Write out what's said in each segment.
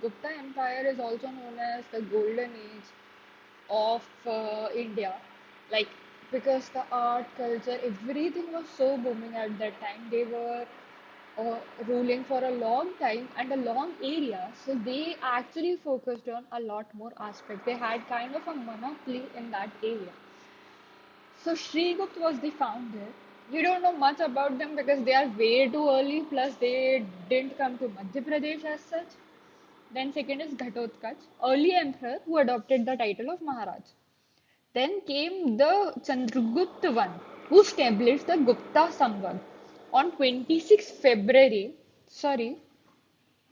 Gupta Empire is also known as the golden age of India. Like, because the art, culture, everything was so booming at that time. They were ruling for a long time and a long area. So they actually focused on a lot more aspects. They had kind of a monopoly in that area. So Sri Gupta was the founder. You don't know much about them because they are way too early, plus they didn't come to Madhya Pradesh as such. Then second is Ghatotkaч, early emperor who adopted the title of Maharaj. Then came the Chandragupta one, who established the Gupta Samvad on 26 February, sorry,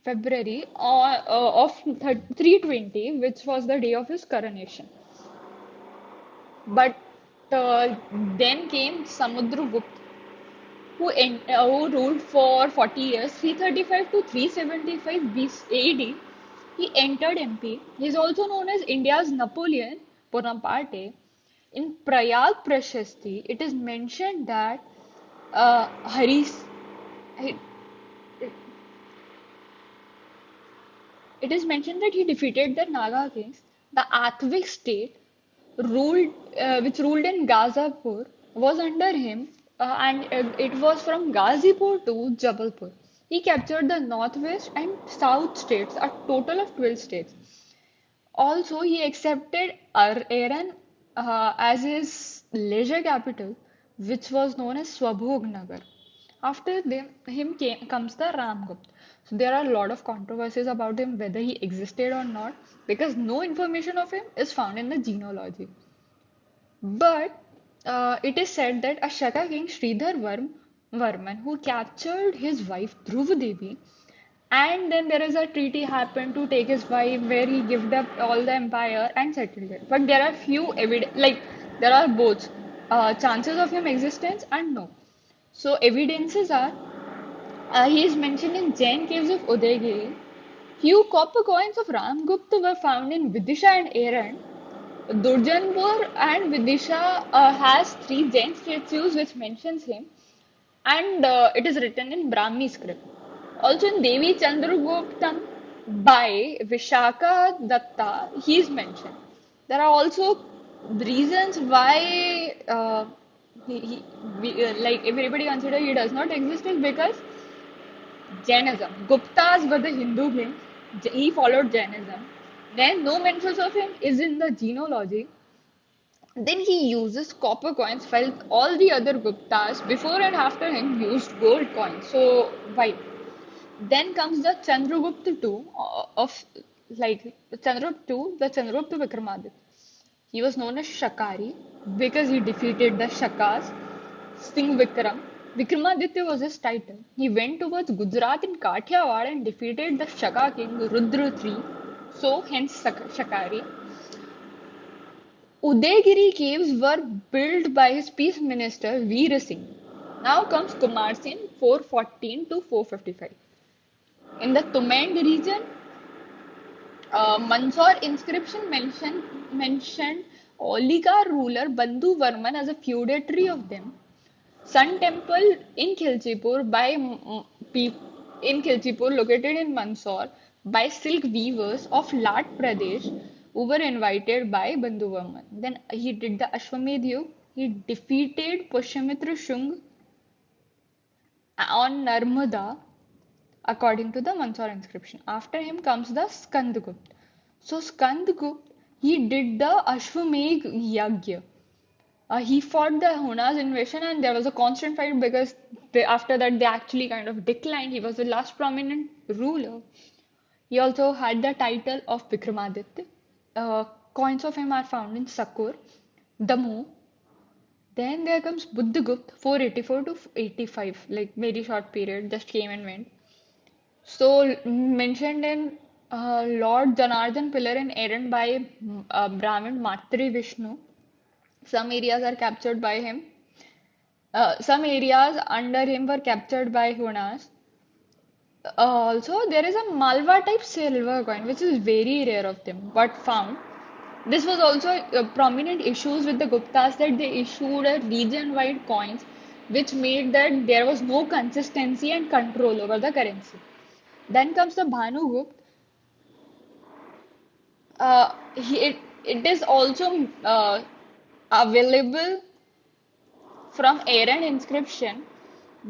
February of 320, which was the day of his coronation. But then came Samudragupta, who ruled for 40 years, 335 to 375 AD. He entered MP. He is also known as India's Napoleon Bonaparte. In Prayag Prashasti, it is mentioned that Haris, it, it is mentioned that he defeated the Naga kings. The Athvik state which ruled in Gazapur, was under him, and it was from Gazipur to Jabalpur. He captured the northwest and south states, a total of 12 states. Also, he accepted Aran as his leisure capital, which was known as Swabhognagar. After comes the Ramgupta. So there are a lot of controversies about him, whether he existed or not, because no information of him is found in the genealogy. But it is said that a Shaka king Sridhar Varman who captured his wife Dhruva and then there is a treaty happened to take his wife where he gave up all the empire and settled it. But there are few evidence, like there are both chances of him existence and no. So evidences are he is mentioned in Jain caves of Udaygiri. Few copper coins of Ramgupta were found in Vidisha and Aran. Durjanpur and Vidisha has three Jain statues which mentions him, and it is written in Brahmi script. Also in Devi Chandraguptam by Vishaka Datta, he is mentioned. There are also reasons why like everybody consider he does not exist is because Jainism. Guptas were the Hindu king. He followed Jainism. Then no mentions of him is in the genealogy. Then he uses copper coins while all the other Guptas before and after him used gold coins. So why? Then comes the Chandragupta II of like Chandragupta II, the Chandragupta Vikramaditya. He was known as Shakari because he defeated the Shakas. Singh Vikram. Vikramaditya was his title. He went towards Gujarat in Kathiawad and defeated the Shaka king Rudra III. So hence Shakari. Udaygiri caves were built by his peace minister Veer Singh. Now comes Kumar Sen 414 to 455. In the Tumand region, Mandsaur inscription mentioned Olika ruler Bandhu Varman as a feudatory of them. Sun temple in Khilchipur located in Mandsaur by silk weavers of Lat Pradesh who were invited by Bandhu Varman. Then he did the Ashwamedh Yuga. He defeated Pushyamitra Shung on Narmada according to the Mandsaur inscription. After him comes the Skandagupta. So Skandagupta, he did the Ashwamedh Yagya. He fought the Huna's invasion and there was a constant fight because after that they actually kind of declined. He was the last prominent ruler. He also had the title of Vikramaditya. Coins of him are found in Sakur, Damoh. Then there comes Buddhagupta, 484 to 85, like very short period, just came and went. So mentioned in Lord Janardhan Pillar in Aran by Brahmin Matri Vishnu. Some areas are captured by him. Some areas under him were captured by Hunas. Also, there is a Malwa type silver coin, which is very rare of them, but found. This was also prominent issues with the Guptas that they issued a region-wide coins, which made that there was no consistency and control over the currency. Then comes the Bhanugupt. it is also available from Aaron inscription,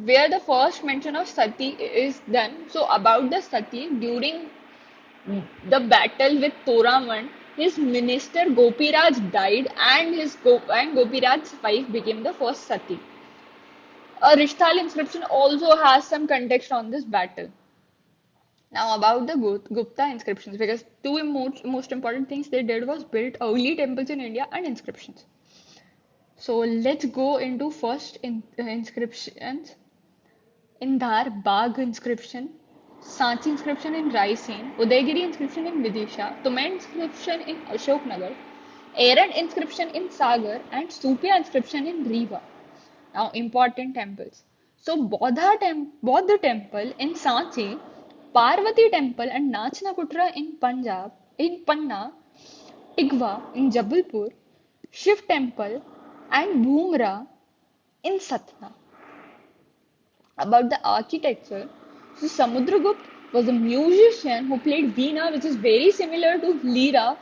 where the first mention of Sati is done. So about the Sati, during the battle with Toraman, his minister Gopiraj died, and Gopiraj's wife became the first Sati. A Rishtal inscription also has some context on this battle. Now about the Gupta inscriptions, because two most important things they did was build early temples in India and inscriptions. So let's go into first inscriptions. Indar Bagh inscription, Sanchi inscription in Raisen, Udaygiri inscription in Vidisha, Tumand inscription in Ashoknagar, Aaron inscription in Sagar, and Supia inscription in Rewa. Now, important temples. So, Bodha temple in Sanchi, Parvati temple and Nachnakutra in Punjab, in Panna, Tigwa in Jabalpur, Shiv temple and Bhumra in Satna. About the architecture, so Samudragupta was a musician who played veena, which is very similar to lira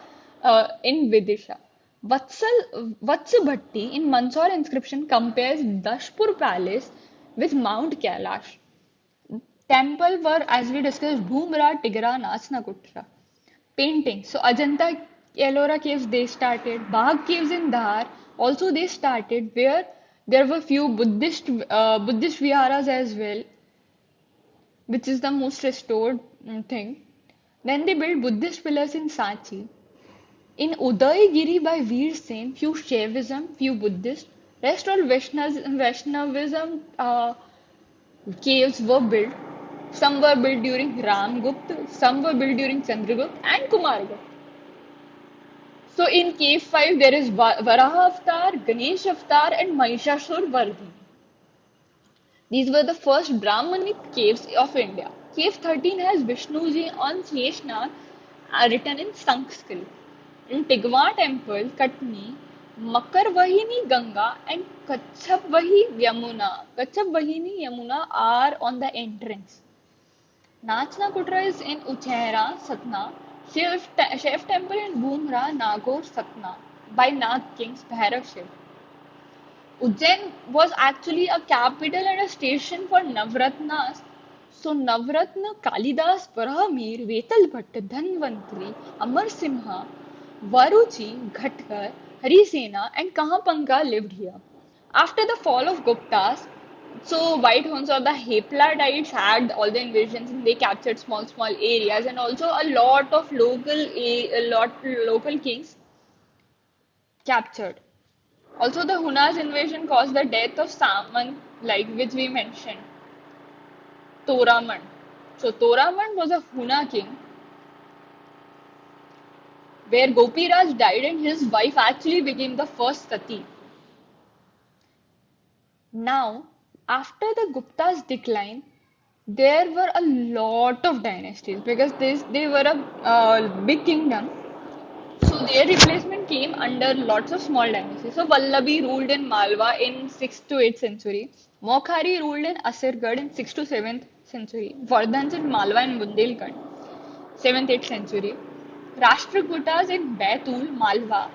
in Vidisha. Vatsabhatti in Mandsaur inscription compares Dashpur Palace with Mount Kailash. Temple were, as we discussed, Bhumra, Tigra, Nachnakutra. Painting. So Ajanta Ellora caves they started. Bagh caves in Dhar also they started, where there were few Buddhist viharas as well, which is the most restored thing. Then they built Buddhist pillars in Sanchi. In Udaygiri by Veer Sen, few Shaivism, few Buddhist, rest all Vaishnavism caves were built. Some were built during Ramgupta, some were built during Chandragupta and Kumargupta. So in cave 5 there is Varaha Avatar, Ganesh Avatar and Mahishasur Vardhini. These were the first Brahmanic caves of India. Cave 13 has Vishnuji on Sheshnag written in Sanskrit. In Tigwa temple, Katni, Makarvahini Ganga and Kachapvahini Yamuna are on the entrance. Nachnakutra is in Uchehra, Satna. Shiv temple in Bhumra, Nagaur, Satna by Nag kings Bhairav Shiv. Ujjain was actually a capital and a station for Navratnas. So Navratna Kalidas, Parahamir, Vetal Bhatt, Dhanvantri, Amar Simha, Varuchi, Ghatkar, Harisena and Kahapanka lived here. After the fall of Guptas, so White Huns or the Hepladites had all the invasions and they captured small areas, and also a lot of local kings captured. Also, the Huna's invasion caused the death of Saman, like which we mentioned, Toraman. So Toraman was a Huna king where Gopiraj died and his wife actually became the first Sati. Now, after the Gupta's decline, there were a lot of dynasties because they were a big kingdom. So their replacement came under lots of small dynasties. So Vallabhi ruled in Malwa in 6th to 8th century. Mokhari ruled in Asirgarh in 6th to 7th century. Vardhans in Malwa and Bundelkhand, 7th 8th century. Rashtrakutas in Baitul, Malwa,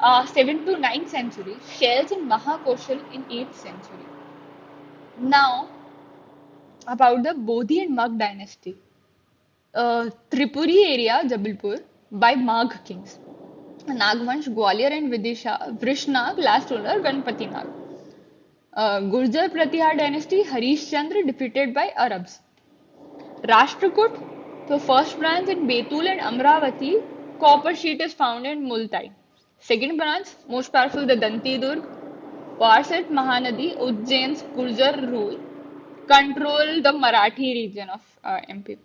7th to 9th century. Shells in Mahakoshal in 8th century. Now, about the Bodhi and Magh dynasty. Tripuri area, Jabalpur, by Magh kings. Nagvansh, Gwalior and Vidisha, Vrishnag, last ruler, Ganpati Nag. Gurjar Pratihar dynasty, Harish Chandra defeated by Arabs. Rashtrakut, the first branch in Betul and Amravati, copper sheet is found in Multai. Second branch, most powerful, the Danti Durg, Parset Mahanadi, Ujjain's Gurjar rule, control the Marathi region of MP.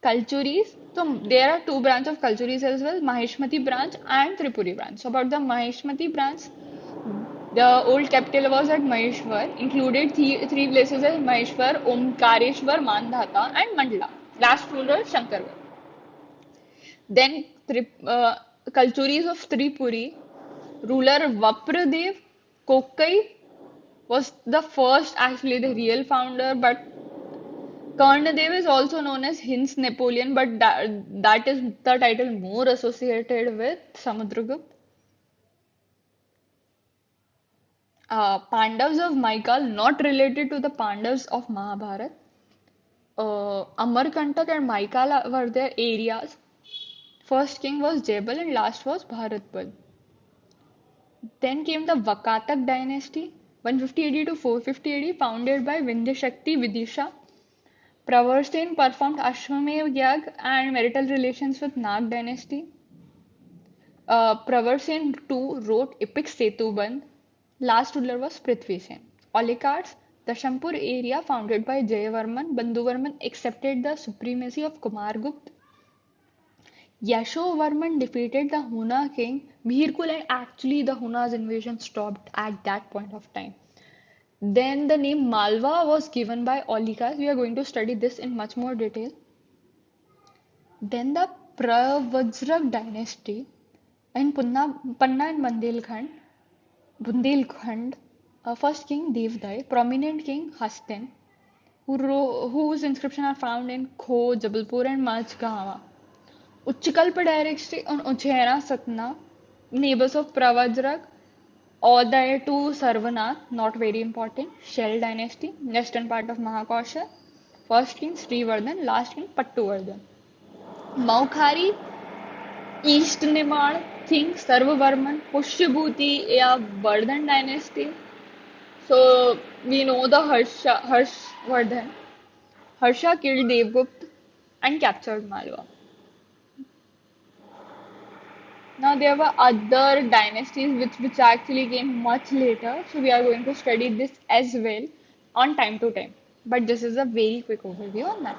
Kalchuris, so there are two branches of Kalchuris as well, Maheshmati branch and Tripuri branch. So about the Maheshmati branch, the old capital was at Maheshwar, included three places as Maheshwar, Omkareshwar, Mandhata and Mandla. Last ruler Shankargarh. Then Kalchuris of Tripuri, ruler Vapradev Kokkai was the first, actually the real founder, but Karnadev is also known as Hin's Napoleon, but that is the title more associated with Samudragupta. Pandavas of Maikal, not related to the Pandavas of Mahabharata. Amarkantak and Maikala were their areas. First king was Jebel and last was Bharatpal. Then came the Vakatak dynasty, 150 AD to 450 AD, founded by Vindhyashakti Vidisha. Pravarsin performed Ashwamev Yag and marital relations with Nag dynasty. Pravarsin too wrote epic Setubandh. Last ruler was Prithvi Sen. Oligarchs, the Shampur area founded by Jayavarman, Bandhuvarman accepted the supremacy of Kumargupta. Yashovarman defeated the Huna king Bhirkul, and actually the Huna's invasion stopped at that point of time. Then the name Malwa was given by Oligarchs. We are going to study this in much more detail. Then the Pravajrak dynasty in Panna and Bundelkhand, first king Devdai, prominent king Hastin, whose inscriptions are found in Kho, Jabalpur and Majgawa. Uchkalpa dynasty on Ujjaina, Satna, neighbors of Pravajrak, Oday to Sarvanath, not very important. Shell dynasty, western part of Mahakosha. First king Srivardhan, last king Pattuvardhan. Maukhari, East Nimad, king Sarvavarman, Pushyabhuti, Vardhan dynasty. So we know the Harshvardhan. Harsha killed Devgupta and captured Malwa. Now there were other dynasties which actually came much later. So we are going to study this as well on time to time. But this is a very quick overview on that.